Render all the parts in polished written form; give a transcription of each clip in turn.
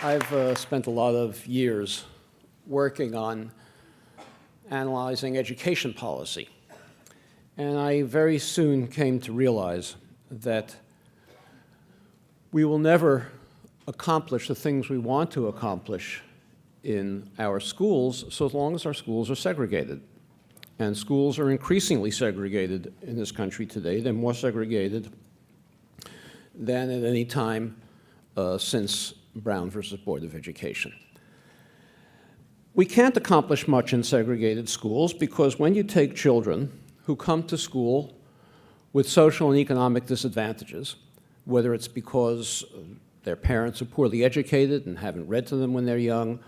I've spent a lot of years working on analyzing education policy, and I very soon came to realize that we will never accomplish the things we want to accomplish in our schools so long as our schools are segregated. And schools are increasingly segregated in this country today. They're more segregated than at any time since Brown versus Board of Education. We can't accomplish much in segregated schools because when you take children who come to school with social and economic disadvantages, whether it's because their parents are poorly educated and haven't read to them when they're young,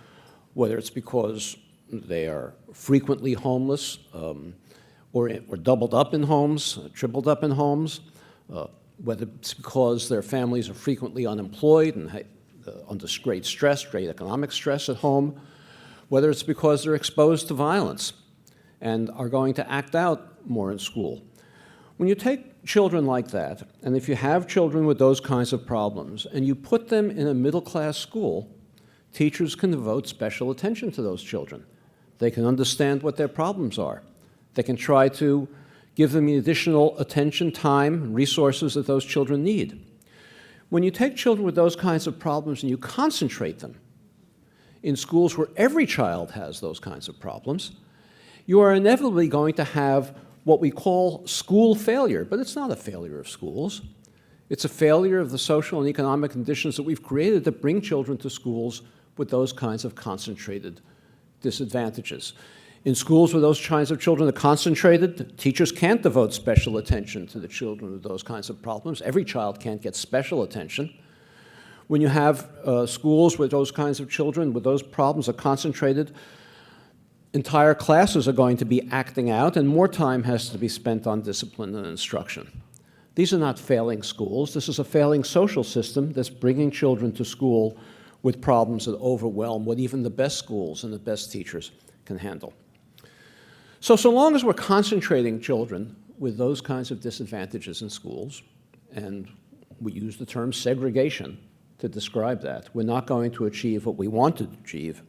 whether it's because they are frequently homeless or doubled up in homes, tripled up in homes, whether it's because their families are frequently unemployed and under great stress, great economic stress at home, whether it's because they're exposed to violence and are going to act out more in school. When you take children like that, and if you have children with those kinds of problems, and you put them in a middle-class school, teachers can devote special attention to those children. They can understand what their problems are. They can try to give them the additional attention, time, and resources that those children need. When you take children with those kinds of problems and you concentrate them in schools where every child has those kinds of problems, you are inevitably going to have what we call school failure, but it's not a failure of schools. It's a failure of the social and economic conditions that we've created that bring children to schools with those kinds of concentrated disadvantages. In schools where those kinds of children are concentrated, teachers can't devote special attention to the children with those kinds of problems. Every child can't get special attention. When you have schools with those kinds of children, with those problems are concentrated, entire classes are going to be acting out, and more time has to be spent on discipline and instruction. These are not failing schools. This is a failing social system that's bringing children to school with problems that overwhelm what even the best schools and the best teachers can handle. So long as we're concentrating children with those kinds of disadvantages in schools, and we use the term segregation to describe that, we're not going to achieve what we want to achieve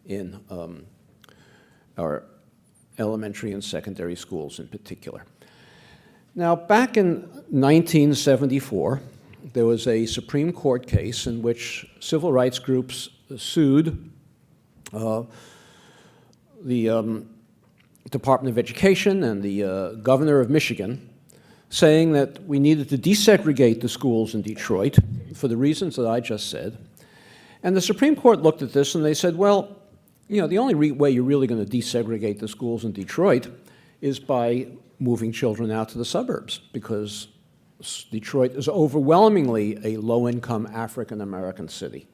in our elementary and secondary schools in particular. Now, back in 1974, there was a Supreme Court case in which civil rights groups sued the Department of Education and the governor of Michigan, saying that we needed to desegregate the schools in Detroit for the reasons that I just said. And the Supreme Court looked at this and they said, well, you know, the only way you're really going to desegregate the schools in Detroit is by moving children out to the suburbs, because Detroit is overwhelmingly a low-income African-American city.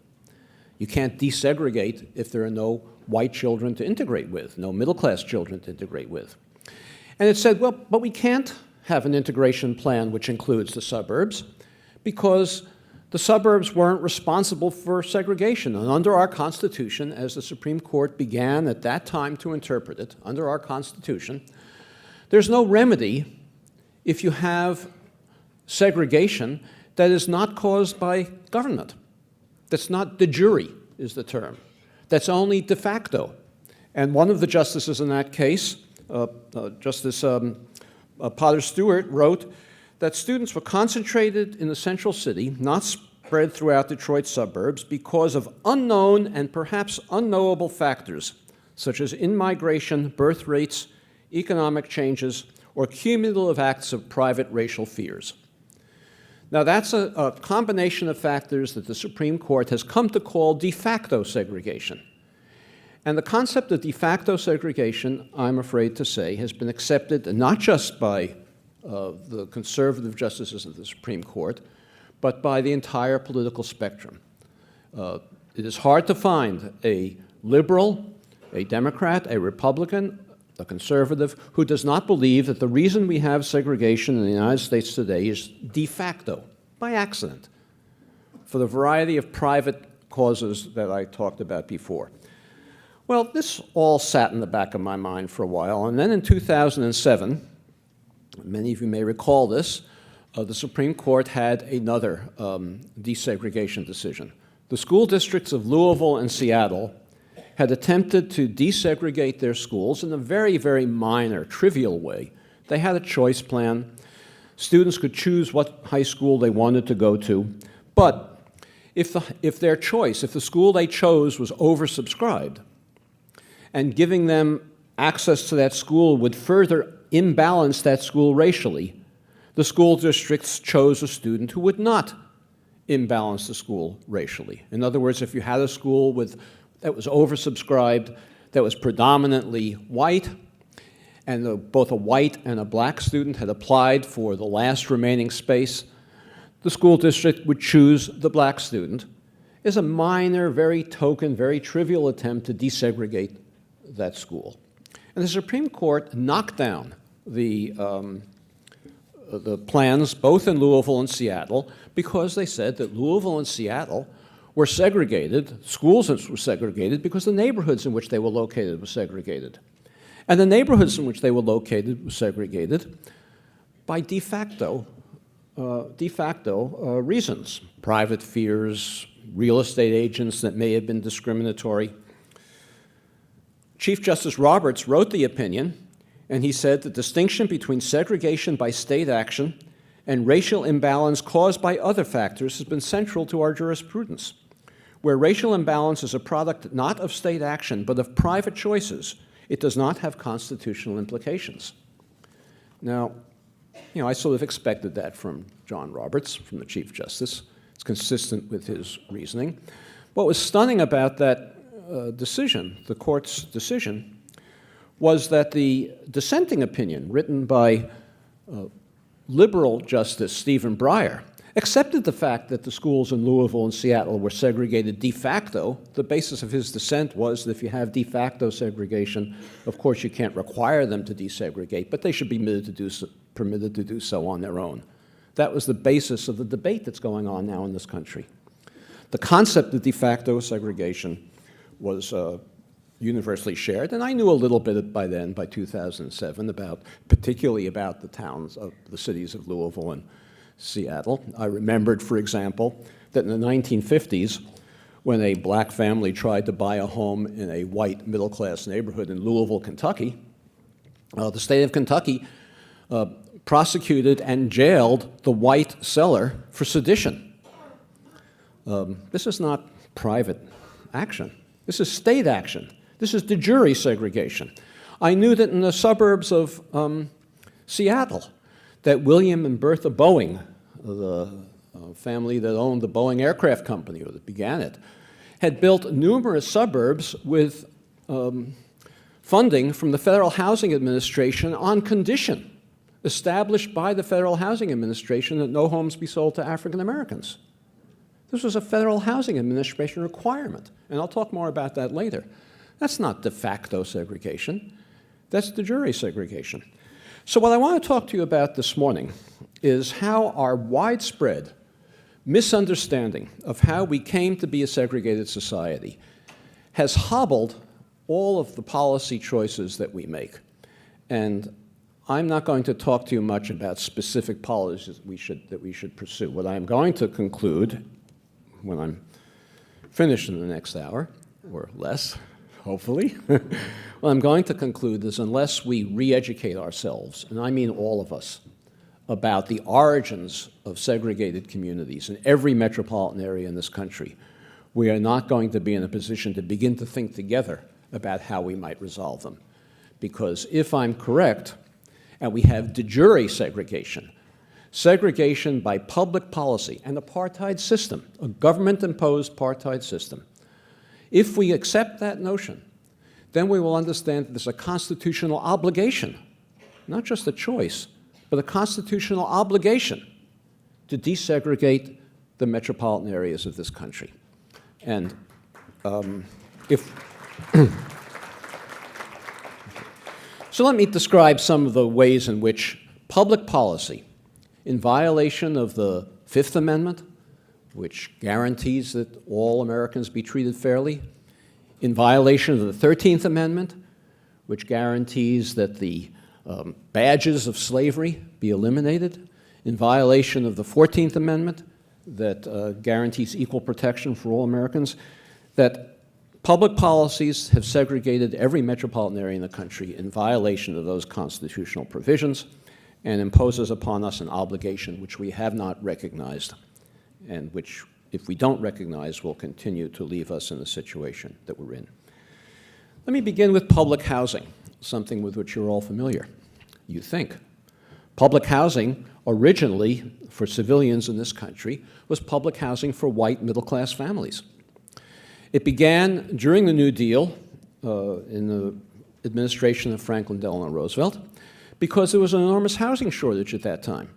You can't desegregate if there are no white children to integrate with, no middle-class children to integrate with. And it said, well, but we can't have an integration plan which includes the suburbs because the suburbs weren't responsible for segregation. And under our Constitution, as the Supreme Court began at that time to interpret it, under our Constitution, there's no remedy if you have segregation that is not caused by government. That's not de jure, is the term. That's only de facto. And one of the justices in that case, Justice Potter Stewart, wrote that students were concentrated in the central city, not spread throughout Detroit's suburbs, because of unknown and perhaps unknowable factors, such as in-migration, birth rates, economic changes, or cumulative acts of private racial fears. Now, that's a combination of factors that the Supreme Court has come to call de facto segregation. And the concept of de facto segregation, I'm afraid to say, has been accepted not just by the conservative justices of the Supreme Court, but by the entire political spectrum. It is hard to find a liberal, a Democrat, a Republican, a conservative, who does not believe that the reason we have segregation in the United States today is de facto, by accident, for the variety of private causes that I talked about before. Well, this all sat in the back of my mind for a while, and then in 2007, many of you may recall this, the Supreme Court had another desegregation decision, The school districts of Louisville and Seattle had attempted to desegregate their schools in a very, very minor, trivial way. They had a choice plan. Students could choose what high school they wanted to go to, but if the school they chose was oversubscribed, and giving them access to that school would further imbalance that school racially, the school districts chose a student who would not imbalance the school racially. In other words, if you had a school that was oversubscribed, that was predominantly white, and both a white and a black student had applied for the last remaining space, the school district would choose the black student as a minor, very token, very trivial attempt to desegregate that school. And the Supreme Court knocked down the plans both in Louisville and Seattle because they said that Louisville and Seattle were segregated, schools were segregated because the neighborhoods in which they were located were segregated. And the neighborhoods in which they were located were segregated by de facto reasons, private fears, real estate agents that may have been discriminatory. Chief Justice Roberts wrote the opinion, and he said the distinction between segregation by state action and racial imbalance caused by other factors has been central to our jurisprudence. Where racial imbalance is a product not of state action but of private choices, it does not have constitutional implications. Now, I sort of expected that from John Roberts, from the Chief Justice. It's consistent with his reasoning. What was stunning about that decision, the court's decision, was that the dissenting opinion written by liberal Justice Stephen Breyer accepted the fact that the schools in Louisville and Seattle were segregated de facto. The basis of his dissent was that if you have de facto segregation, of course you can't require them to desegregate, but they should be permitted to do so on their own. That was the basis of the debate that's going on now in this country. The concept of de facto segregation was universally shared, and I knew a little bit by then, by 2007, particularly about the towns of the cities of Louisville and Seattle. I remembered, for example, that in the 1950s, when a black family tried to buy a home in a white middle-class neighborhood in Louisville, Kentucky, the state of Kentucky prosecuted and jailed the white seller for sedition. This is not private action. This is state action. This is de jure segregation. I knew that in the suburbs of Seattle, that William and Bertha Boeing, the family that owned the Boeing Aircraft Company, or that began it, had built numerous suburbs with funding from the Federal Housing Administration on condition established by the Federal Housing Administration that no homes be sold to African Americans. This was a Federal Housing Administration requirement, and I'll talk more about that later. That's not de facto segregation. That's de jure segregation. So what I want to talk to you about this morning is how our widespread misunderstanding of how we came to be a segregated society has hobbled all of the policy choices that we make. And I'm not going to talk to you much about specific policies that we should pursue. What I'm going to conclude, when I'm finished in the next hour, or less, hopefully, what I'm going to conclude is unless we re-educate ourselves, and I mean all of us, about the origins of segregated communities in every metropolitan area in this country, we are not going to be in a position to begin to think together about how we might resolve them. Because if I'm correct, and we have de jure segregation, segregation by public policy, an apartheid system, a government-imposed apartheid system, if we accept that notion, then we will understand that there's a constitutional obligation, not just a choice, but a constitutional obligation to desegregate the metropolitan areas of this country. And so let me describe some of the ways in which public policy, in violation of the Fifth Amendment, which guarantees that all Americans be treated fairly, in violation of the 13th Amendment, which guarantees that the badges of slavery be eliminated, in violation of the 14th Amendment, that guarantees equal protection for all Americans, that public policies have segregated every metropolitan area in the country in violation of those constitutional provisions and imposes upon us an obligation which we have not recognized and which, if we don't recognize, will continue to leave us in the situation that we're in. Let me begin with public housing, something with which you're all familiar, you think. Public housing, originally for civilians in this country, was public housing for white middle-class families. It began during the New Deal in the administration of Franklin Delano Roosevelt because there was an enormous housing shortage at that time.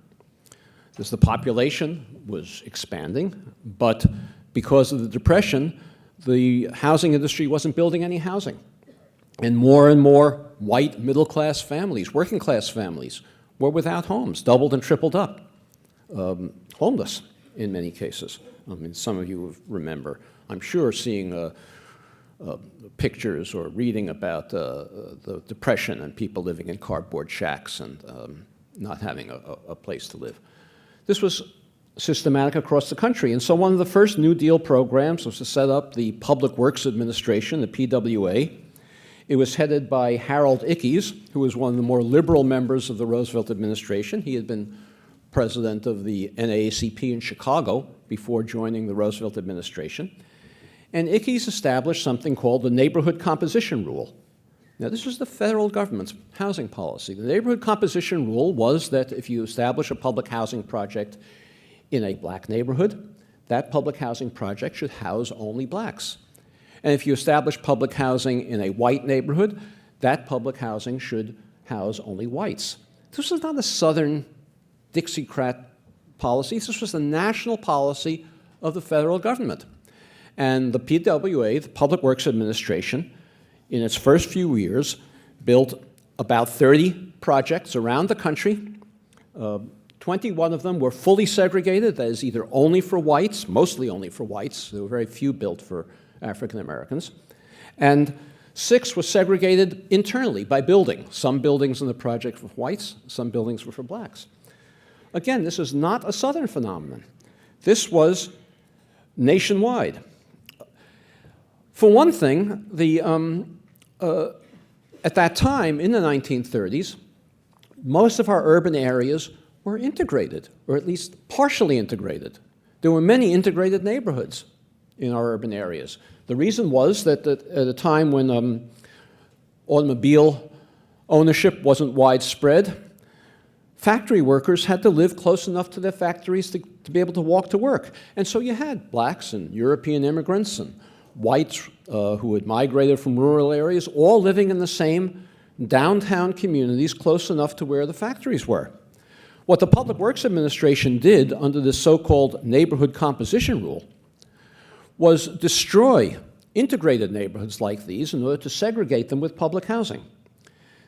As the population was expanding, but because of the Depression, the housing industry wasn't building any housing. And more white middle-class families, working-class families, were without homes, doubled and tripled up, homeless in many cases. I mean, some of you remember, I'm sure, seeing pictures or reading about the Depression and people living in cardboard shacks and not having a place to live. This was systematic across the country, and so one of the first New Deal programs was to set up the Public Works Administration, the PWA. It was headed by Harold Ickes, who was one of the more liberal members of the Roosevelt administration. He had been president of the NAACP in Chicago before joining the Roosevelt administration. And Ickes established something called the Neighborhood Composition Rule. Now, this was the federal government's housing policy. The Neighborhood Composition Rule was that if you establish a public housing project in a black neighborhood, that public housing project should house only blacks. And if you establish public housing in a white neighborhood, that public housing should house only whites. This was not a Southern Dixiecrat policy. This was the national policy of the federal government. And the PWA, the Public Works Administration, in its first few years, built about 30 projects around the country. 21 of them were fully segregated, that is either only for whites, mostly only for whites. There were very few built for African Americans. And 6 were segregated internally by building. Some buildings in the project were for whites, some buildings were for blacks. Again, this is not a Southern phenomenon. This was nationwide. For one thing, at that time, in the 1930s, most of our urban areas were integrated, or at least partially integrated. There were many integrated neighborhoods in our urban areas. The reason was that at a time when automobile ownership wasn't widespread, factory workers had to live close enough to their factories to be able to walk to work. And so you had blacks and European immigrants and whites who had migrated from rural areas, all living in the same downtown communities close enough to where the factories were. What the Public Works Administration did under this so-called neighborhood composition rule was destroy integrated neighborhoods like these in order to segregate them with public housing.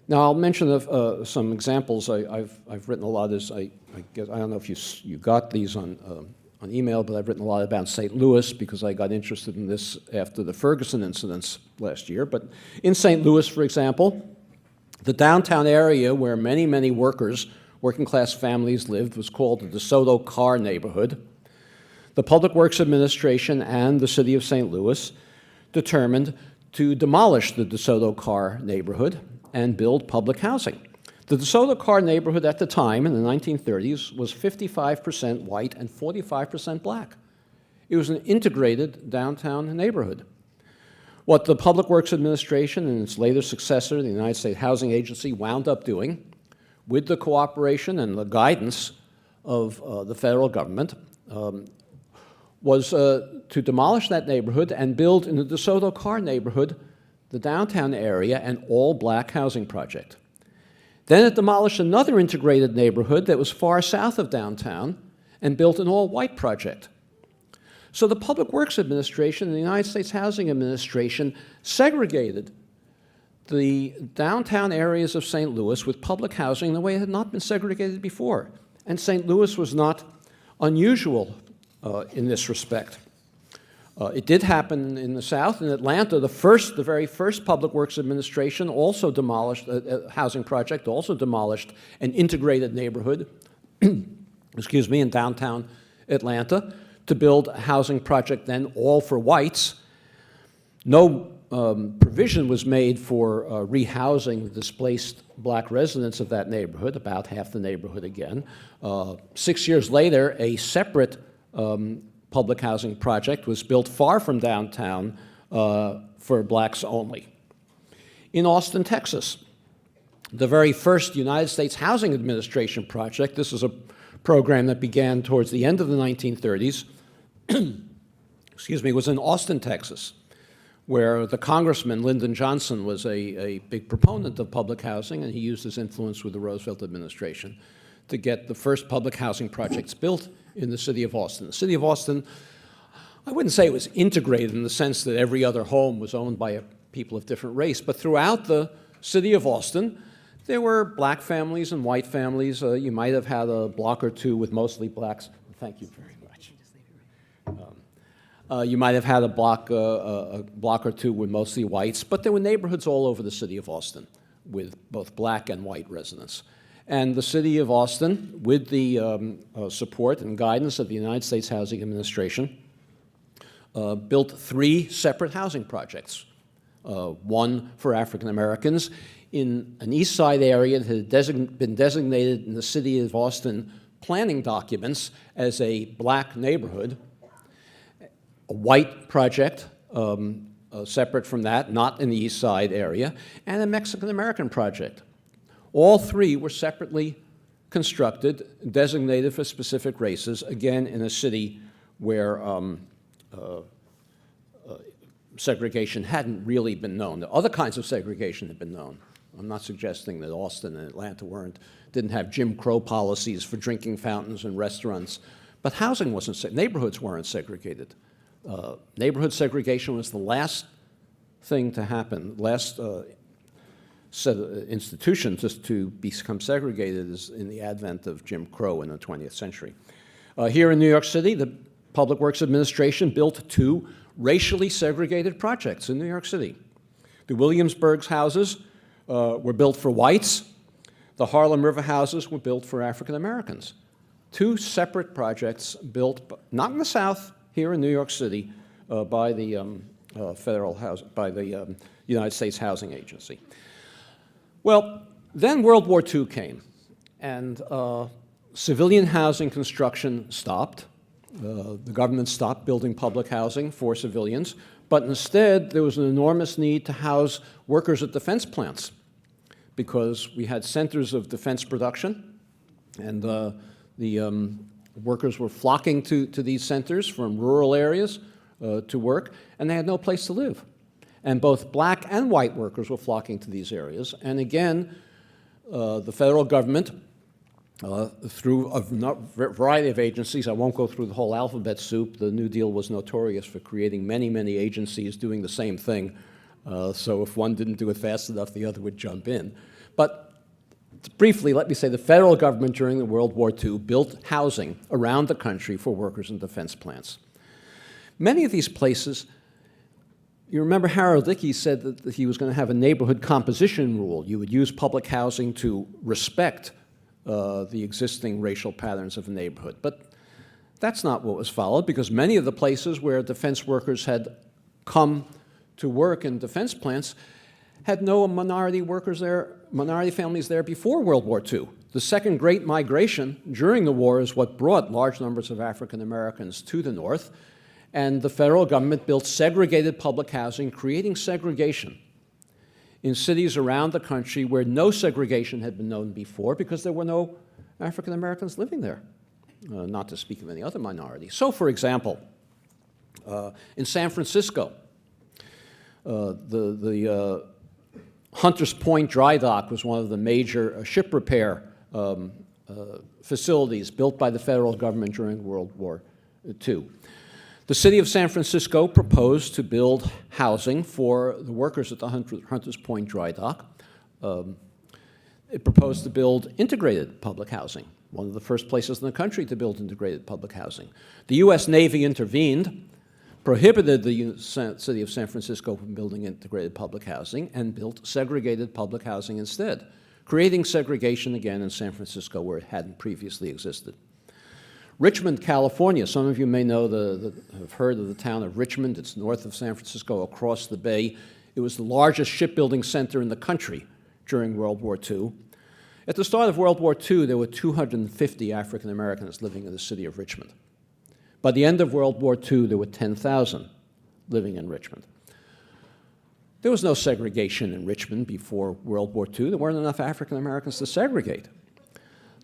Now, I'll mention some examples. I've written a lot of this. I don't know if you got these on email, but I've written a lot about St. Louis because I got interested in this after the Ferguson incidents last year. But in St. Louis, for example, the downtown area where many, many workers, working-class families lived was called the DeSoto Carr neighborhood. The Public Works Administration and the City of St. Louis determined to demolish the DeSoto Carr neighborhood and build public housing. The DeSoto Carr neighborhood at the time, in the 1930s, was 55% white and 45% black. It was an integrated downtown neighborhood. What the Public Works Administration and its later successor, the United States Housing Agency, wound up doing, with the cooperation and the guidance of the federal government, was to demolish that neighborhood and build in the DeSoto Carr neighborhood the downtown area an all-black housing project. Then it demolished another integrated neighborhood that was far south of downtown and built an all-white project. So the Public Works Administration and the United States Housing Administration segregated the downtown areas of St. Louis with public housing in a way it had not been segregated before. And St. Louis was not unusual in this respect. It did happen in the South. In Atlanta, the very first Public Works Administration also demolished, a housing project also demolished an integrated neighborhood, excuse me, in downtown Atlanta to build a housing project then all for whites. No provision was made for rehousing the displaced black residents of that neighborhood, about half the neighborhood again. 6 years later, a separate public housing project was built far from downtown for blacks only. In Austin, Texas, the very first United States Housing Administration project, this is a program that began towards the end of the 1930s, excuse me, was in Austin, Texas, where the Congressman, Lyndon Johnson, was a big proponent of public housing, and he used his influence with the Roosevelt administration to get the first public housing projects built in the city of Austin. The city of Austin, I wouldn't say it was integrated in the sense that every other home was owned by people of different race, but throughout the city of Austin, there were black families and white families. You might have had a block or two with mostly blacks. Thank you very much. You might have had a block or two with mostly whites, but there were neighborhoods all over the city of Austin with both black and white residents. And the city of Austin, with the support and guidance of the United States Housing Administration, built 3 separate housing projects. One for African Americans in an East Side area that had been designated in the city of Austin planning documents as a black neighborhood, a white project separate from that, not in the East Side area, and a Mexican American project. All 3 were separately constructed, designated for specific races, again in a city where segregation hadn't really been known. Other kinds of segregation had been known. I'm not suggesting that Austin and Atlanta didn't have Jim Crow policies for drinking fountains and restaurants, but housing wasn't, neighborhoods weren't segregated. Neighborhood segregation was the last thing to happen, last set of institution just to become segregated is in the advent of Jim Crow in the 20th century. Here in New York City, the Public Works Administration built 2 racially segregated projects in New York City. The Williamsburg houses were built for whites. The Harlem River houses were built for African Americans. 2 separate projects built, not in the South, here in New York City, by the United States Housing Agency. Well, then World War II came, and civilian housing construction stopped. The government stopped building public housing for civilians, but instead there was an enormous need to house workers at defense plants because we had centers of defense production, and the workers were flocking to these centers from rural areas to work, and they had no place to live. And both black and white workers were flocking to these areas. And again, the federal government, through a variety of agencies, I won't go through the whole alphabet soup. The New Deal was notorious for creating many, many agencies doing the same thing. So if one didn't do it fast enough, the other would jump in. But briefly, let me say the federal government during the World War II built housing around the country for workers in defense plants. Many of these places, you remember Harold Dickey said that he was going to have a neighborhood composition rule. You would use public housing to respect the existing racial patterns of a neighborhood. But that's not what was followed, because many of the places where defense workers had come to work in defense plants had no minority workers there, minority families there before World War II. The second Great Migration during the war is what brought large numbers of African Americans to the North, and the federal government built segregated public housing, creating segregation in cities around the country where no segregation had been known before because there were no African Americans living there, not to speak of any other minority. So, for example, in San Francisco, the Hunters Point Dry Dock was one of the major ship repair facilities built by the federal government during World War II. The city of San Francisco proposed to build housing for the workers at the Hunters Point Dry Dock. It proposed to build integrated public housing, one of the first places in the country to build integrated public housing. The U.S. Navy intervened, prohibited the city of San Francisco from building integrated public housing, and built segregated public housing instead, creating segregation again in San Francisco where it hadn't previously existed. Richmond, California. Some of you may know have heard of the town of Richmond. It's north of San Francisco, across the bay. It was the largest shipbuilding center in the country during World War II. At the start of World War II, there were 250 African Americans living in the city of Richmond. By the end of World War II, there were 10,000 living in Richmond. There was no segregation in Richmond before World War II. There weren't enough African Americans to segregate.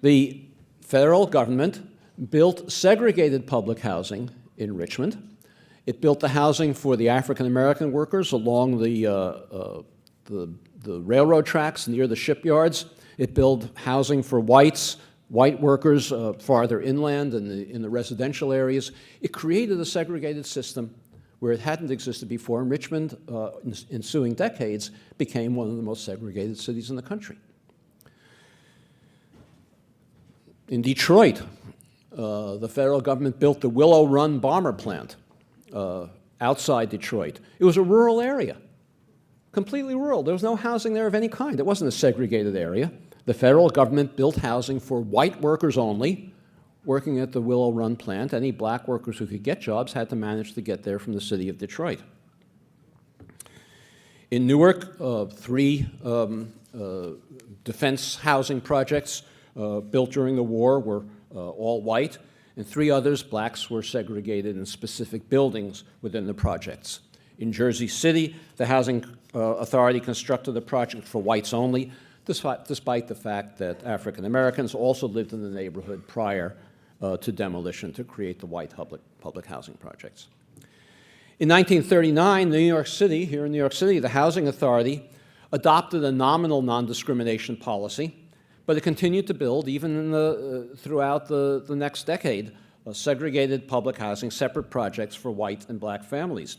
The federal government built segregated public housing in Richmond. It built the housing for the African American workers along the railroad tracks near the shipyards. It built housing for white workers farther inland in the residential areas. It created a segregated system where it hadn't existed before, and Richmond, in ensuing decades, became one of the most segregated cities in the country. In Detroit, the federal government built the Willow Run bomber plant outside Detroit. It was a rural area, completely rural. There was no housing there of any kind. It wasn't a segregated area. The federal government built housing for white workers only, working at the Willow Run plant. Any black workers who could get jobs had to manage to get there from the city of Detroit. In Newark, 3 defense housing projects built during the war were all white, and 3 others, blacks, were segregated in specific buildings within the projects. In Jersey City, the Housing Authority constructed the project for whites only, despite the fact that African Americans also lived in the neighborhood prior to demolition to create the white public housing projects. In 1939, here in New York City, the Housing Authority adopted a nominal non-discrimination policy, but it continued to build, even throughout the next decade, segregated public housing, separate projects for white and black families.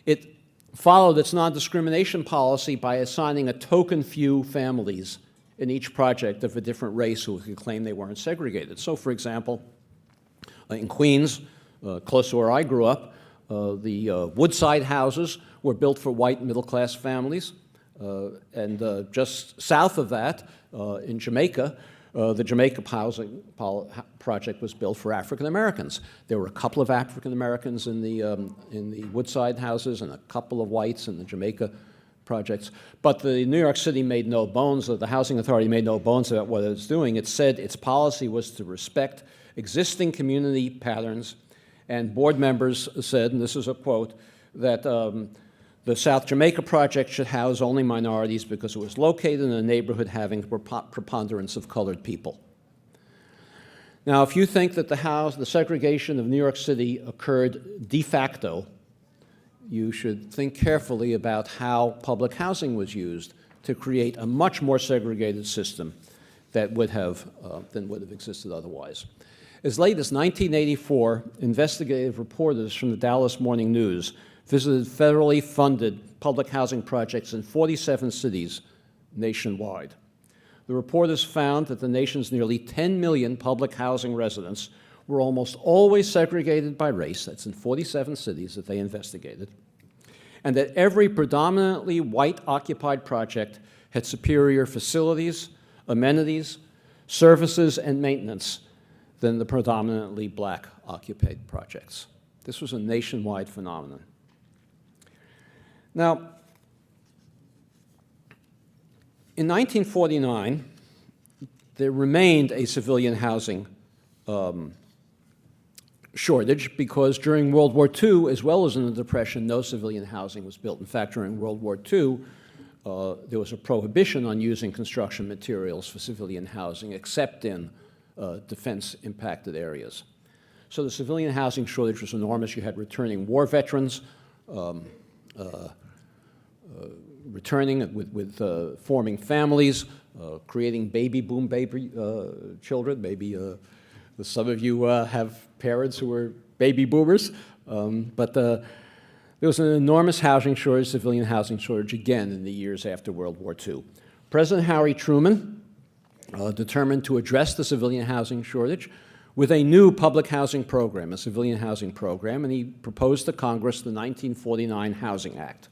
It followed its non-discrimination policy by assigning a token few families in each project of a different race who could claim they weren't segregated. So, for example, in Queens, close to where I grew up, the Woodside houses were built for white middle-class families. And just south of that, in Jamaica, the Jamaica Housing Project was built for African Americans. There were a couple of African Americans in the Woodside houses and a couple of whites in the Jamaica projects. But the New York City made no bones, or the Housing Authority made no bones about what it was doing. It said its policy was to respect existing community patterns, and board members said, and this is a quote, that the South Jamaica project should house only minorities because it was located in a neighborhood having a preponderance of colored people. Now, if you think that the segregation of New York City occurred de facto, you should think carefully about how public housing was used to create a much more segregated system that would have existed otherwise. As late as 1984, investigative reporters from the Dallas Morning News visited federally funded public housing projects in 47 cities nationwide. The reporters found that the nation's nearly 10 million public housing residents were almost always segregated by race. That's in 47 cities that they investigated. And that every predominantly white-occupied project had superior facilities, amenities, services, and maintenance than the predominantly black-occupied projects. This was a nationwide phenomenon. Now, in 1949, there remained a civilian housing shortage because during World War II, as well as in the Depression, no civilian housing was built. In fact, during World War II, there was a prohibition on using construction materials for civilian housing, except in defense-impacted areas. So the civilian housing shortage was enormous. You had returning war veterans, returning with forming families, creating baby children. Maybe some of you have parents who were baby boomers, but there was an enormous housing shortage, civilian housing shortage, again in the years after World War II. President Harry Truman determined to address the civilian housing shortage with a new public housing program, a civilian housing program, and he proposed to Congress the 1949 Housing Act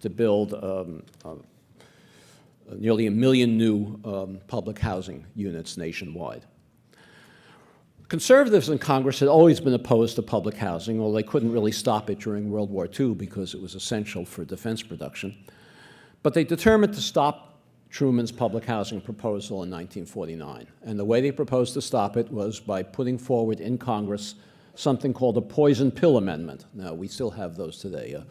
to build nearly 1 million new public housing units nationwide. Conservatives in Congress had always been opposed to public housing, although they couldn't really stop it during World War II because it was essential for defense production. But they determined to stop Truman's public housing proposal in 1949. And the way they proposed to stop it was by putting forward in Congress something called a poison pill amendment. Now, we still have those today.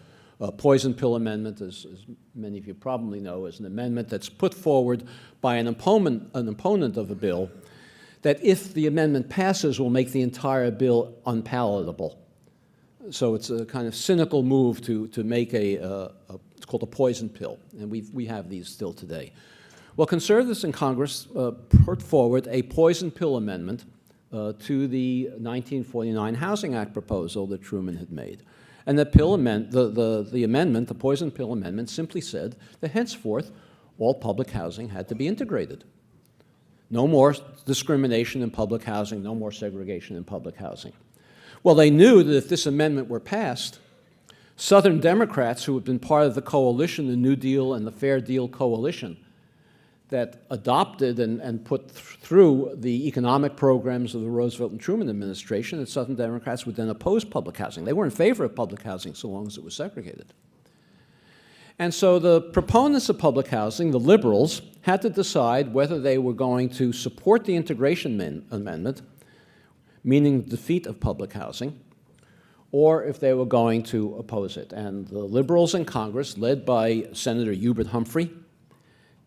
A poison pill amendment, as many of you probably know, is an amendment that's put forward by an opponent of a bill that, if the amendment passes, will make the entire bill unpalatable. So it's a kind of cynical move to make it's called a poison pill, and we have these still today. Well, conservatives in Congress put forward a poison pill amendment to the 1949 Housing Act proposal that Truman had made. And the amendment, the poison pill amendment, simply said that henceforth all public housing had to be integrated. No more discrimination in public housing, no more segregation in public housing. Well, they knew that if this amendment were passed, Southern Democrats who had been part of the coalition, the New Deal and the Fair Deal coalition, that adopted and put through the economic programs of the Roosevelt and Truman administration, that Southern Democrats would then oppose public housing. They were in favor of public housing so long as it was segregated. And so the proponents of public housing, the liberals, had to decide whether they were going to support the integration amendment, meaning the defeat of public housing, or if they were going to oppose it. And the liberals in Congress, led by Senator Hubert Humphrey,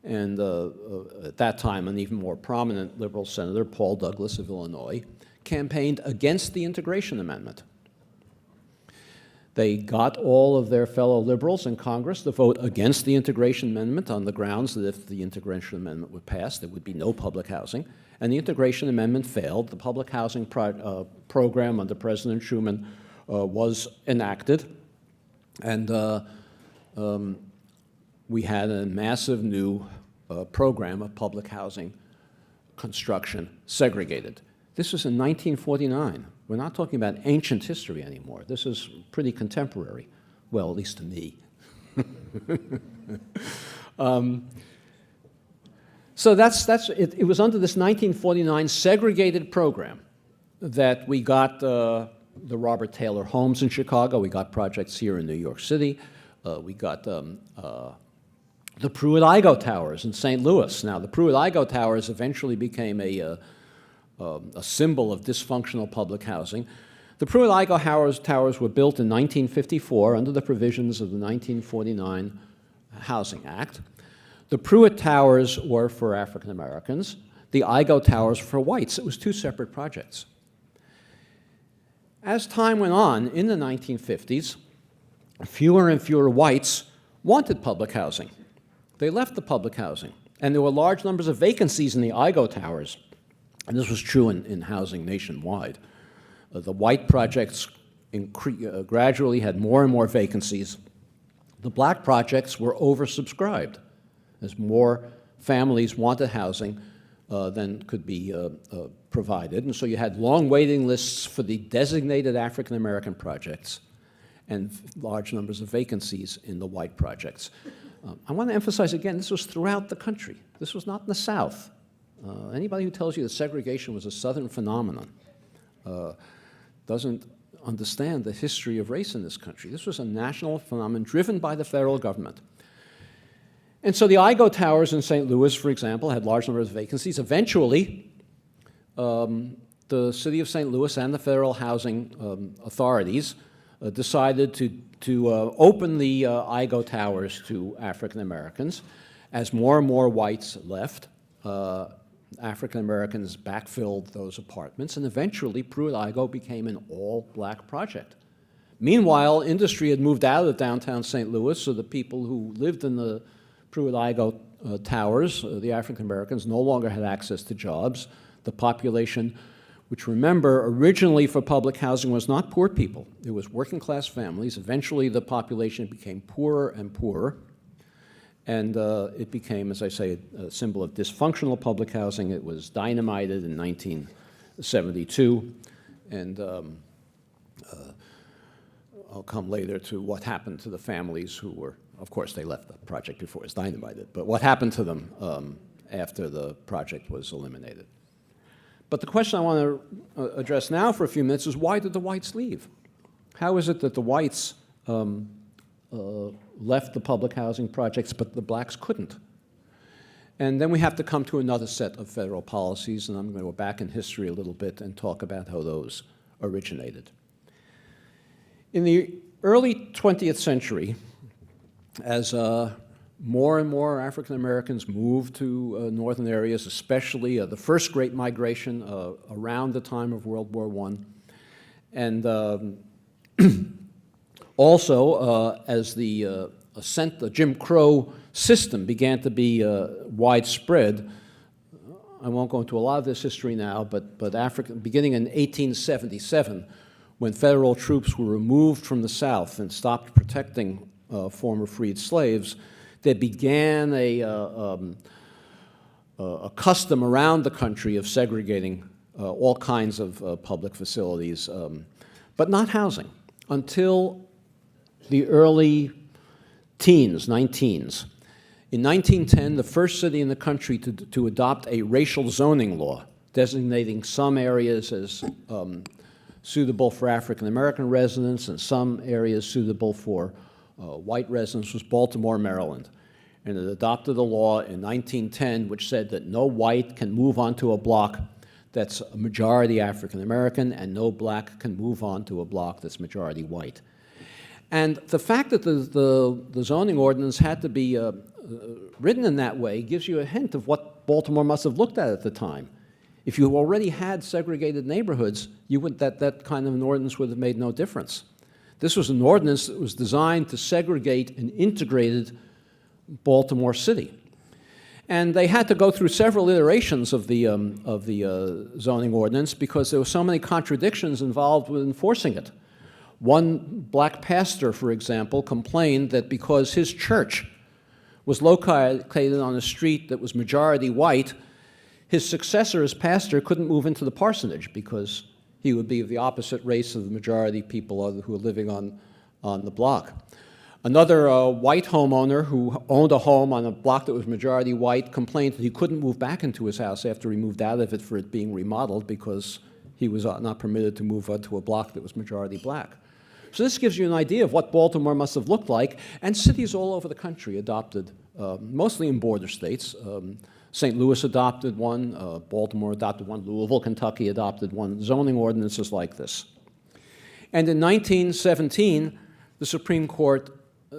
and at that time an even more prominent liberal senator, Paul Douglas of Illinois, campaigned against the integration amendment. They got all of their fellow liberals in Congress to vote against the integration amendment on the grounds that if the integration amendment were passed, there would be no public housing. And the integration amendment failed. The public housing program under President Truman was enacted. And we had a massive new program of public housing construction, segregated. This was in 1949. We're not talking about ancient history anymore. This is pretty contemporary, well, at least to me. So it was under this 1949 segregated program that we got the Robert Taylor homes in Chicago. We got projects here in New York City. We got the Pruitt-Igoe towers in St. Louis. Now, the Pruitt-Igoe towers eventually became a symbol of dysfunctional public housing. The Pruitt-Igoe towers were built in 1954 under the provisions of the 1949 Housing Act. The Pruitt towers were for African Americans. The Igoe towers were for whites. It was two separate projects. As time went on, in the 1950s, fewer and fewer whites wanted public housing. They left the public housing, and there were large numbers of vacancies in the Igoe towers. And this was true in housing nationwide. The white projects gradually had more and more vacancies. The black projects were oversubscribed, as more families wanted housing than could be provided. And so you had long waiting lists for the designated African American projects and large numbers of vacancies in the white projects. I want to emphasize again, this was throughout the country. This was not in the South. Anybody who tells you that segregation was a Southern phenomenon doesn't understand the history of race in this country. This was a national phenomenon driven by the federal government. And so the Igoe towers in St. Louis, for example, had large numbers of vacancies. Eventually, the city of St. Louis and the federal housing authorities decided to open the Igoe towers to African Americans. As more and more whites left, African Americans backfilled those apartments, and eventually Pruitt-Igoe became an all-black project. Meanwhile, industry had moved out of downtown St. Louis, so the people who lived in the Pruitt-Igoe towers, the African Americans, no longer had access to jobs. The population, which, remember, originally for public housing was not poor people. It was working-class families. Eventually, the population became poorer and poorer. And it became, as I say, a symbol of dysfunctional public housing. It was dynamited in 1972. And I'll come later to what happened to the families who were, of course, they left the project before it was dynamited, but what happened to them after the project was eliminated. But the question I want to address now for a few minutes is, why did the whites leave? How is it that the whites left the public housing projects, but the blacks couldn't? And then we have to come to another set of federal policies, and I'm going to go back in history a little bit and talk about how those originated. In the early 20th century, as more and more African Americans moved to northern areas, especially the first great migration around the time of World War I, and also as the Jim Crow system began to be widespread. I won't go into a lot of this history now, but beginning in 1877, when federal troops were removed from the South and stopped protecting former freed slaves, there began a custom around the country of segregating all kinds of public facilities, but not housing, until the early teens, 19s. In 1910, the first city in the country to adopt a racial zoning law, designating some areas as suitable for African American residents and some areas suitable for white residents, was Baltimore, Maryland. And it adopted a law in 1910 which said that no white can move onto a block that's a majority African American, and no black can move onto a block that's majority white. And the fact that the zoning ordinance had to be written in that way gives you a hint of what Baltimore must have looked at the time. If you already had segregated neighborhoods, that kind of an ordinance would have made no difference. This was an ordinance that was designed to segregate an integrated Baltimore City. And they had to go through several iterations of the zoning ordinance because there were so many contradictions involved with enforcing it. One black pastor, for example, complained that because his church was located on a street that was majority white, his successor as pastor couldn't move into the parsonage because he would be of the opposite race of the majority people who were living on the block. Another white homeowner who owned a home on a block that was majority white complained that he couldn't move back into his house after he moved out of it for it being remodeled because he was not permitted to move onto a block that was majority black. So this gives you an idea of what Baltimore must have looked like, and cities all over the country adopted, mostly in border states. St. Louis adopted one, Baltimore adopted one, Louisville, Kentucky adopted one, zoning ordinances like this. And in 1917, the Supreme Court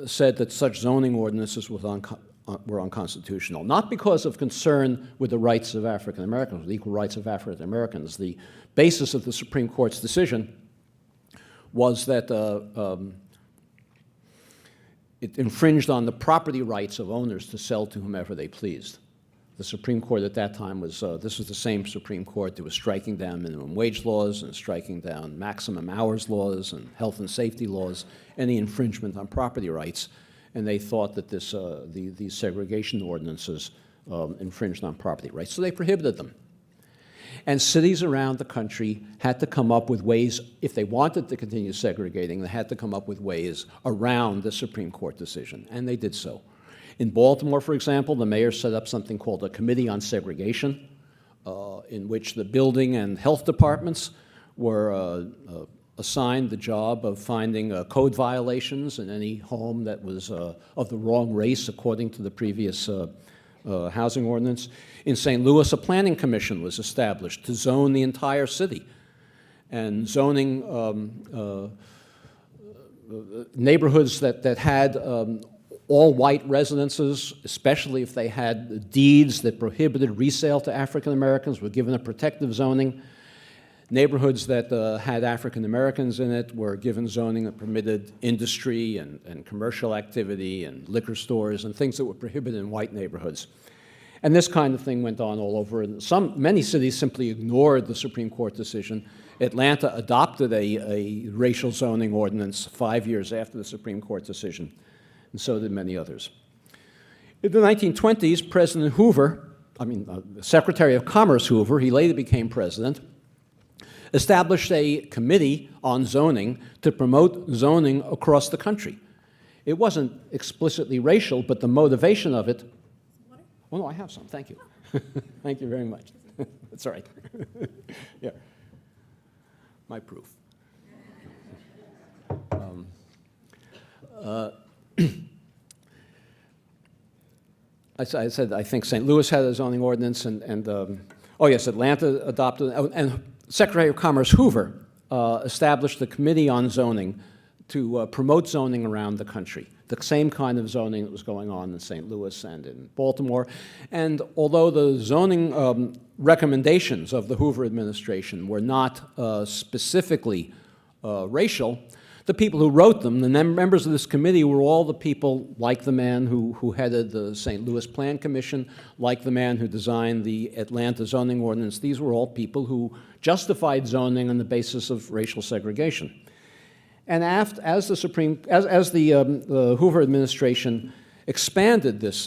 said that such zoning ordinances were unconstitutional, not because of concern with the rights of African Americans, the equal rights of African Americans. The basis of the Supreme Court's decision was that it infringed on the property rights of owners to sell to whomever they pleased. The Supreme Court at that time was, this was the same Supreme Court that was striking down minimum wage laws and striking down maximum hours laws and health and safety laws, any infringement on property rights. And they thought that these segregation ordinances infringed on property rights, so they prohibited them. And cities around the country had to come up with ways, if they wanted to continue segregating, they had to come up with ways around the Supreme Court decision, and they did so. In Baltimore, for example, the mayor set up something called a Committee on Segregation, in which the building and health departments were assigned the job of finding code violations in any home that was of the wrong race according to the previous housing ordinance. In St. Louis, a planning commission was established to zone the entire city, and zoning neighborhoods that had all white residences, especially if they had deeds that prohibited resale to African Americans, were given a protective zoning. Neighborhoods that had African Americans in it were given zoning that permitted industry and commercial activity and liquor stores and things that were prohibited in white neighborhoods. And this kind of thing went on all over. And many cities simply ignored the Supreme Court decision. Atlanta adopted a racial zoning ordinance 5 years after the Supreme Court decision, and so did many others. In the 1920s, President Hoover, Secretary of Commerce Hoover, he later became president, established a committee on zoning to promote zoning across the country. It wasn't explicitly racial, but the motivation of it... Oh, no, I have some. Thank you. Thank you very much. That's all right. Yeah. My proof. I said I think St. Louis had a zoning ordinance, oh yes, Atlanta adopted, and Secretary of Commerce Hoover established the Committee on Zoning to promote zoning around the country, the same kind of zoning that was going on in St. Louis and in Baltimore. And although the zoning recommendations of the Hoover administration were not specifically racial, the people who wrote them, the members of this committee, were all the people like the man who headed the St. Louis Plan Commission, like the man who designed the Atlanta zoning ordinance. These were all people who justified zoning on the basis of racial segregation. And as the Hoover administration expanded this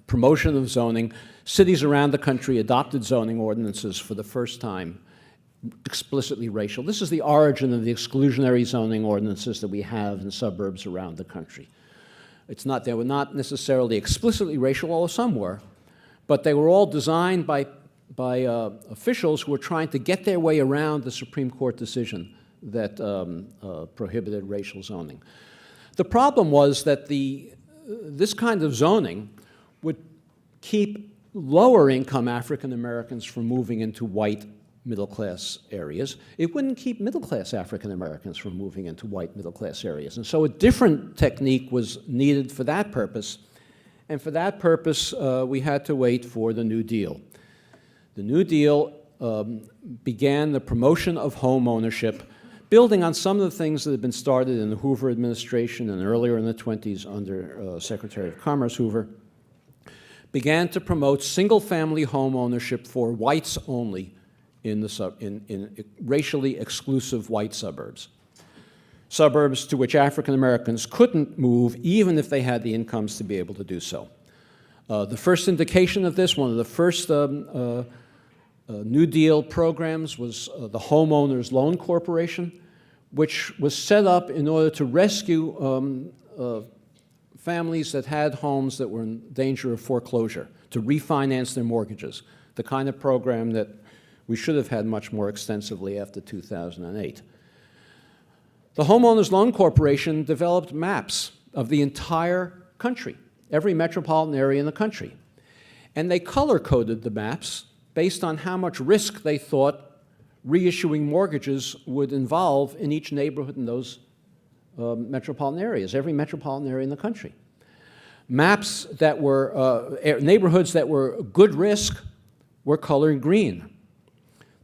promotion of zoning, cities around the country adopted zoning ordinances for the first time explicitly racial. This is the origin of the exclusionary zoning ordinances that we have in suburbs around the country. They were not necessarily explicitly racial, although some were, but they were all designed by officials who were trying to get their way around the Supreme Court decision that prohibited racial zoning. The problem was that this kind of zoning would keep lower income African Americans from moving into white middle-class areas. It wouldn't keep middle-class African Americans from moving into white middle-class areas. And so a different technique was needed for that purpose. And for that purpose, we had to wait for the New Deal. The New Deal began the promotion of home ownership, building on some of the things that had been started in the Hoover administration and earlier in the 20s under Secretary of Commerce Hoover, began to promote single-family home ownership for whites only in racially exclusive white suburbs. Suburbs to which African Americans couldn't move even if they had the incomes to be able to do so. The first indication of this, one of the first New Deal programs was the Homeowners Loan Corporation, which was set up in order to rescue families that had homes that were in danger of foreclosure, to refinance their mortgages, the kind of program that we should have had much more extensively after 2008. The Homeowners Loan Corporation developed maps of the entire country, every metropolitan area in the country. And they color-coded the maps based on how much risk they thought reissuing mortgages would involve in each neighborhood in those metropolitan areas, every metropolitan area in the country. Maps that were, neighborhoods that were good risk were colored green.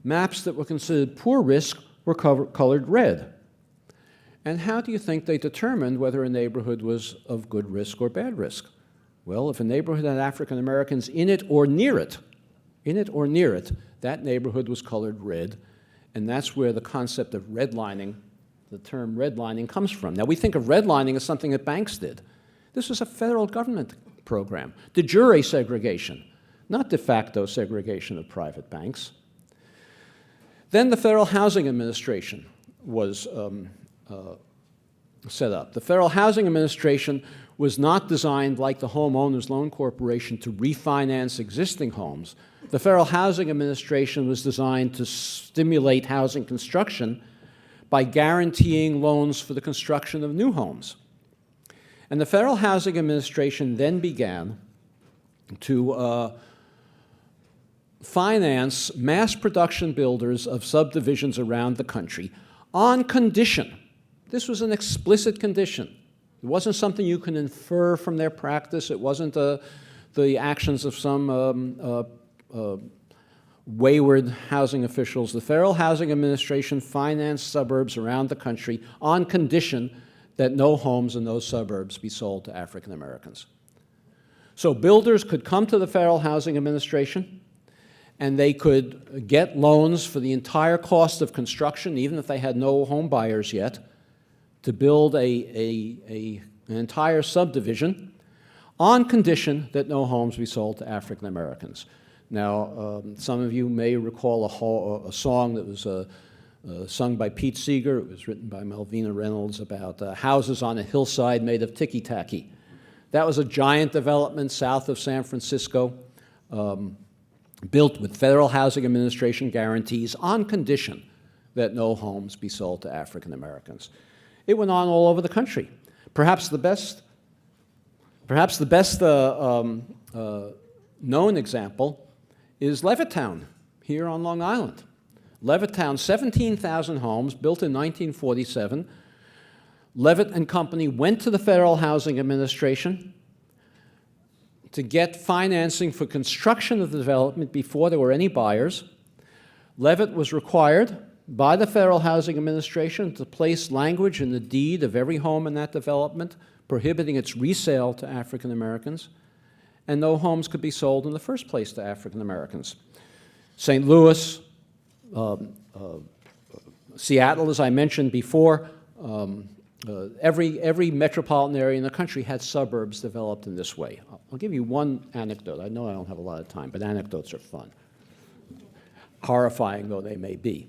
Maps that were considered poor risk were colored red. And how do you think they determined whether a neighborhood was of good risk or bad risk? Well, if a neighborhood had African Americans in it or near it, that neighborhood was colored red, and that's where the concept of redlining, the term redlining, comes from. Now, we think of redlining as something that banks did. This was a federal government program. De jure segregation, not de facto segregation of private banks. Then the Federal Housing Administration was set up. The Federal Housing Administration was not designed like the Homeowners Loan Corporation to refinance existing homes. The Federal Housing Administration was designed to stimulate housing construction by guaranteeing loans for the construction of new homes. And the Federal Housing Administration then began to finance mass production builders of subdivisions around the country on condition. This was an explicit condition. It wasn't something you can infer from their practice. It wasn't the actions of some wayward housing officials. The Federal Housing Administration financed suburbs around the country on condition that no homes in those suburbs be sold to African Americans. So builders could come to the Federal Housing Administration and they could get loans for the entire cost of construction, even if they had no home buyers yet, to build an entire subdivision on condition that no homes be sold to African Americans. Now, some of you may recall a song that was sung by Pete Seeger. It was written by Malvina Reynolds about houses on a hillside made of ticky-tacky. That was a giant development south of San Francisco. built with Federal Housing Administration guarantees on condition that no homes be sold to African Americans. It went on all over the country. Perhaps the best known example is Levittown here on Long Island. Levittown, 17,000 homes built in 1947. Levitt and Company went to the Federal Housing Administration to get financing for construction of the development before there were any buyers. Levitt was required by the Federal Housing Administration to place language in the deed of every home in that development prohibiting its resale to African Americans, and no homes could be sold in the first place to African Americans. St. Louis, Seattle, as I mentioned before, every metropolitan area in the country had suburbs developed in this way. I'll give you one anecdote. I know I don't have a lot of time, but anecdotes are fun, horrifying though they may be.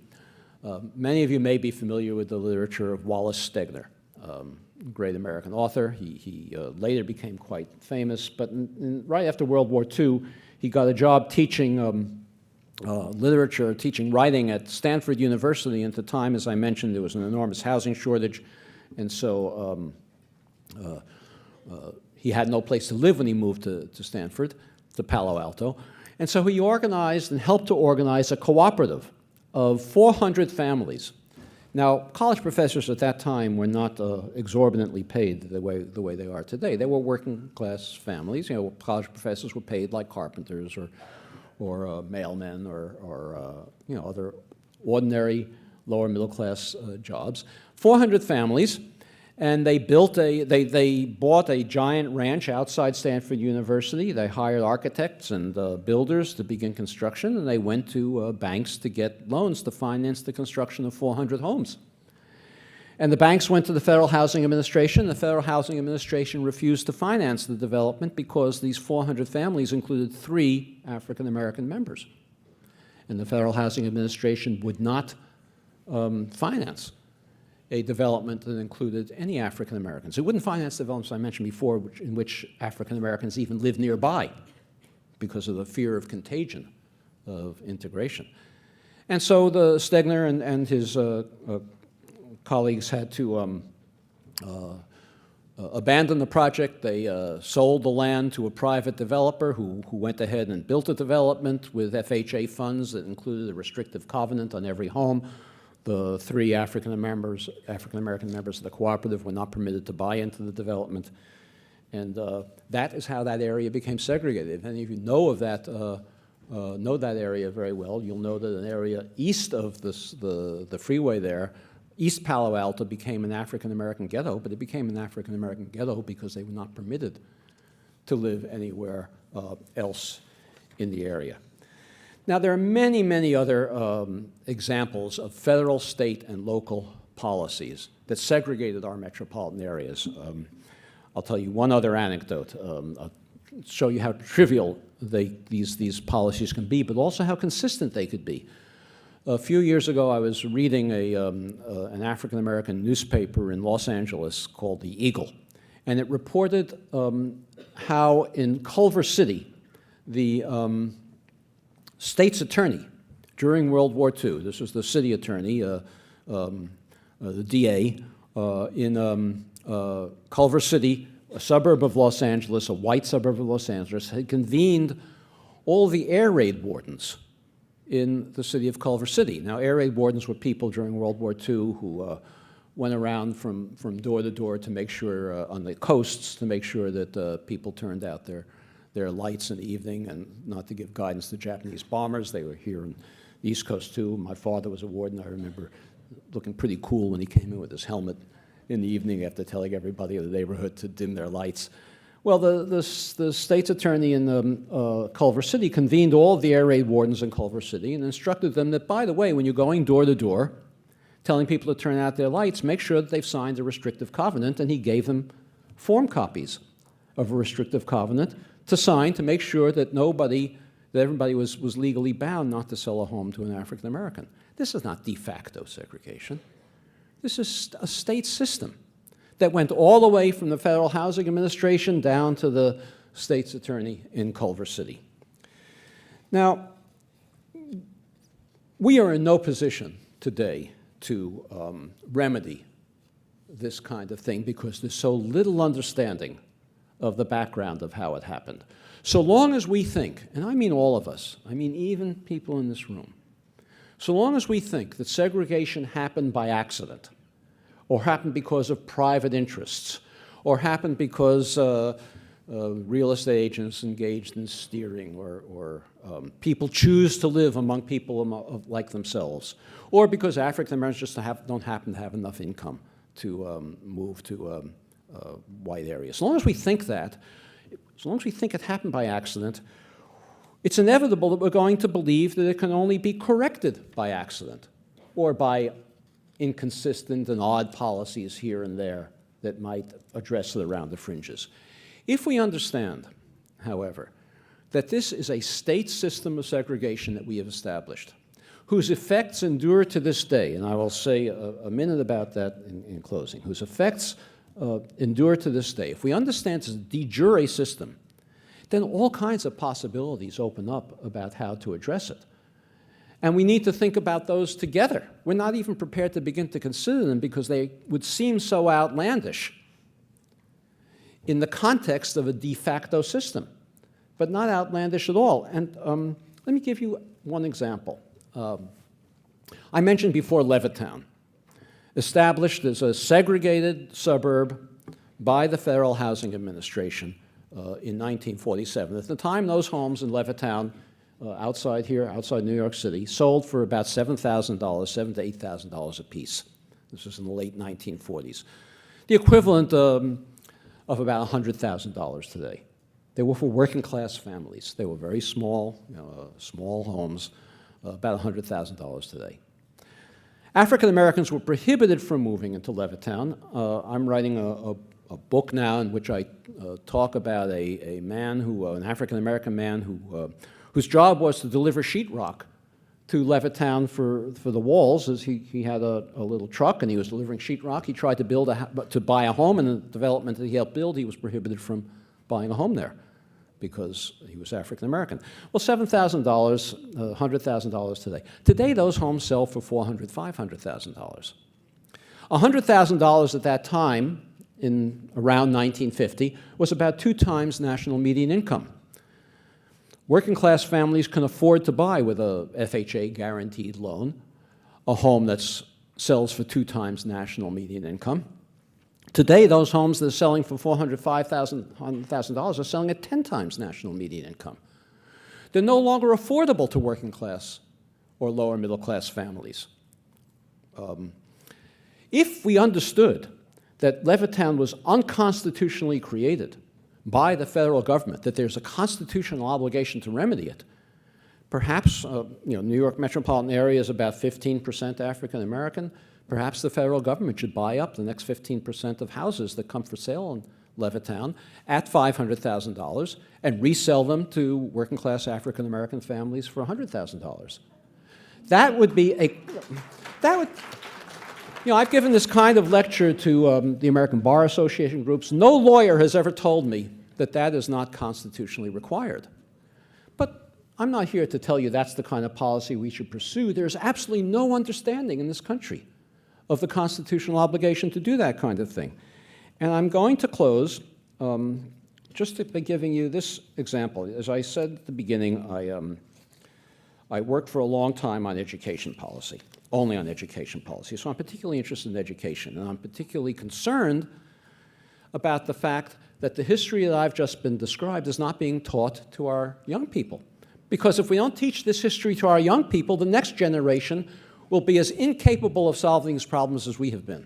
Many of you may be familiar with the literature of Wallace Stegner, great American author. He later became quite famous, but right after World War II, he got a job teaching literature, teaching writing at Stanford University. And at the time, as I mentioned, there was an enormous housing shortage, and so he had no place to live when he moved to Stanford, to Palo Alto. And so he organized and helped to organize a cooperative of 400 families. Now, college professors at that time were not exorbitantly paid the way they are today. They were working class families. You know, college professors were paid like carpenters or mailmen or you know, other ordinary lower middle class jobs. 400 families, and they bought a giant ranch outside Stanford University. They hired architects and builders to begin construction, and they went to banks to get loans to finance the construction of 400 homes. And the banks went to the Federal Housing Administration. The Federal Housing Administration refused to finance the development because these 400 families included 3 African American members. And the Federal Housing Administration would not finance a development that included any African Americans. It wouldn't finance developments I mentioned before in which African Americans even lived nearby because of the fear of contagion of integration. And so the Stegner and his colleagues had to abandon the project. They sold the land to a private developer who went ahead and built a development with FHA funds that included a restrictive covenant on every home. The 3 African American members of the cooperative were not permitted to buy into the development. And that is how that area became segregated. If any of you know of that, know that area very well, you'll know that an area east of the freeway there, East Palo Alto, became an African American ghetto, but it became an African American ghetto because they were not permitted to live anywhere else in the area. Now, there are many, many other examples of federal, state, and local policies that segregated our metropolitan areas. I'll tell you one other anecdote. I'll show you how trivial these policies can be, but also how consistent they could be. A few years ago, I was reading an African-American newspaper in Los Angeles called the Eagle, and it reported how in Culver City, the state's attorney during World War II, this was the city attorney, the DA, in Culver City, a suburb of Los Angeles, a white suburb of Los Angeles, had convened all the air raid wardens in the city of Culver City. Now, air raid wardens were people during World War II who went around from door to door to make sure, on the coasts, to make sure that people turned out their lights in the evening and not to give guidance to Japanese bombers. They were here on the East Coast too. My father was a warden. I remember looking pretty cool when he came in with his helmet in the evening after telling everybody in the neighborhood to dim their lights. Well, the state's attorney in Culver City convened all of the air raid wardens in Culver City and instructed them that, by the way, when you're going door to door, telling people to turn out their lights, make sure that they've signed a restrictive covenant, and he gave them form copies of a restrictive covenant to sign to make sure that everybody was legally bound not to sell a home to an African American. This is not de facto segregation. This is a state system that went all the way from the Federal Housing Administration down to the state's attorney in Culver City. Now, We are in no position today to remedy this kind of thing because there's so little understanding of the background of how it happened. So long as we think, and I mean all of us, I mean even people in this room, so long as we think that segregation happened by accident, or happened because of private interests, or happened because real estate agents engaged in steering, or people choose to live among people like themselves, or because African Americans just don't happen to have enough income to move to white areas. As long as we think that, as long as we think it happened by accident, it's inevitable that we're going to believe that it can only be corrected by accident or by inconsistent and odd policies here and there that might address it around the fringes. If we understand, however, that this is a state system of segregation that we have established, whose effects endure to this day, and I will say a minute about that in closing, whose effects endure to this day. If we understand it's a de jure system, then all kinds of possibilities open up about how to address it. And we need to think about those together. We're not even prepared to begin to consider them because they would seem so outlandish in the context of a de facto system, but not outlandish at all. And let me give you one example. I mentioned before Levittown, established as a segregated suburb by the Federal Housing Administration in 1947. At the time, those homes in Levittown, outside here, outside New York City, sold for about $7,000, $7,000 to $8,000 apiece. This was in the late 1940s. The equivalent of about $100,000 today. They were for working class families. They were very small, small homes, about $100,000 today. African Americans were prohibited from moving into Levittown. I'm writing a book now in which I talk about a man who, an African American man whose job was to deliver sheetrock to Levittown for the walls. As he had a little truck and he was delivering sheetrock. He tried to buy a home, and the development that he helped build, he was prohibited from buying a home there because he was African American. Well, $7,000, $100,000 today. Today, those homes sell for $400,000, $500,000. $100,000 at that time, in around 1950, was about 2 times national median income. Working class families can afford to buy, with a FHA guaranteed loan, a home that sells for 2 times national median income. Today, those homes that are selling for $400,000, $500,000 are selling at 10 times national median income. They're no longer affordable to working class or lower middle class families. If we understood that Levittown was unconstitutionally created by the federal government, that there's a constitutional obligation to remedy it, perhaps New York metropolitan area is about 15% African American. Perhaps the federal government should buy up the next 15% of houses that come for sale in Levittown at $500,000 and resell them to working class African American families for $100,000. That would be I've given this kind of lecture to the American Bar Association groups. No lawyer has ever told me that that is not constitutionally required. But I'm not here to tell you that's the kind of policy we should pursue. There's absolutely no understanding in this country of the constitutional obligation to do that kind of thing. And I'm going to close just by giving you this example. As I said at the beginning, I worked for a long time on education policy, only on education policy. So I'm particularly interested in education, and I'm particularly concerned about the fact that the history that I've just been described is not being taught to our young people. Because if we don't teach this history to our young people, the next generation will be as incapable of solving these problems as we have been.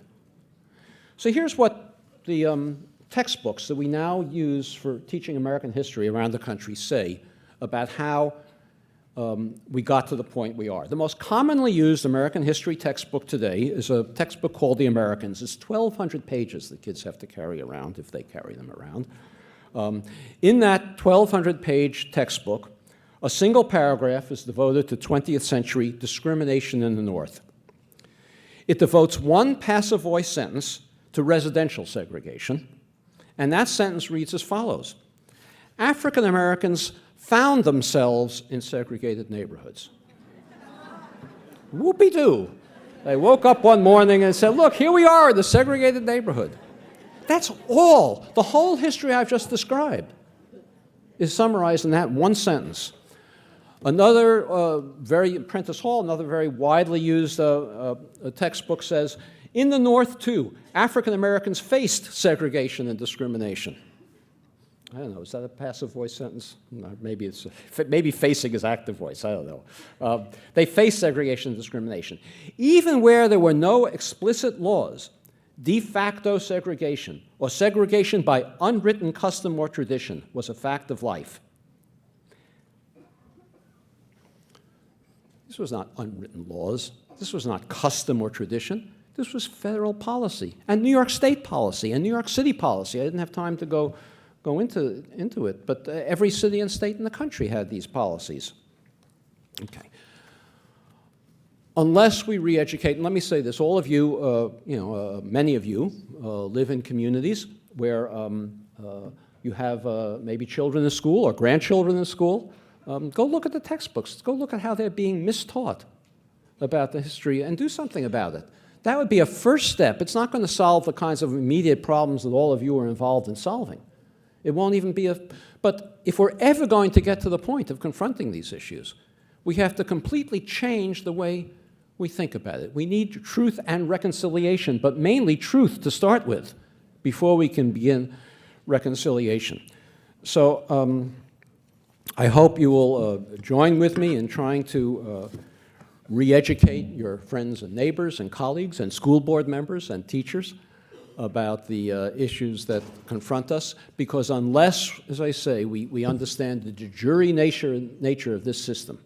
So here's what the textbooks that we now use for teaching American history around the country say about how we got to the point we are. The most commonly used American history textbook today is a textbook called The Americans. It's 1,200 pages that kids have to carry around, if they carry them around. In that 1,200-page textbook, a single paragraph is devoted to 20th century discrimination in the North. It devotes one passive voice sentence to residential segregation, and that sentence reads as follows: African Americans found themselves in segregated neighborhoods. Whoopie-doo. They woke up one morning and said, look, here we are in the segregated neighborhood. That's all. The whole history I've just described is summarized in that one sentence. Another Prentice Hall, another very widely used textbook says, in the North, too, African Americans faced segregation and discrimination. I don't know, is that a passive voice sentence? No, maybe facing is active voice, I don't know. They faced segregation and discrimination. Even where there were no explicit laws, de facto segregation, or segregation by unwritten custom or tradition, was a fact of life. This was not unwritten laws. This was not custom or tradition. This was federal policy, and New York State policy, and New York City policy. I didn't have time to go into it, but every city and state in the country had these policies. Okay. Unless we re-educate, and let me say this, all of you, many of you live in communities where you have maybe children in school or grandchildren in school. Go look at the textbooks. Go look at how they're being mistaught about the history and do something about it. That would be a first step. It's not going to solve the kinds of immediate problems that all of you are involved in solving. It won't even be but if we're ever going to get to the point of confronting these issues, we have to completely change the way we think about it. We need truth and reconciliation, but mainly truth to start with before we can begin reconciliation. So I hope you will join with me in trying to re-educate your friends and neighbors and colleagues and school board members and teachers about the issues that confront us, because unless, as I say, we understand the de jure nature of this system,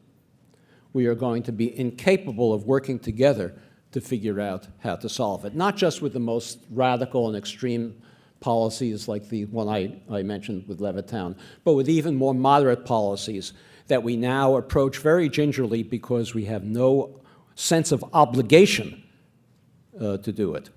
we are going to be incapable of working together to figure out how to solve it, not just with the most radical and extreme policies like the one I mentioned with Levittown, but with even more moderate policies that we now approach very gingerly because we have no sense of obligation to do it.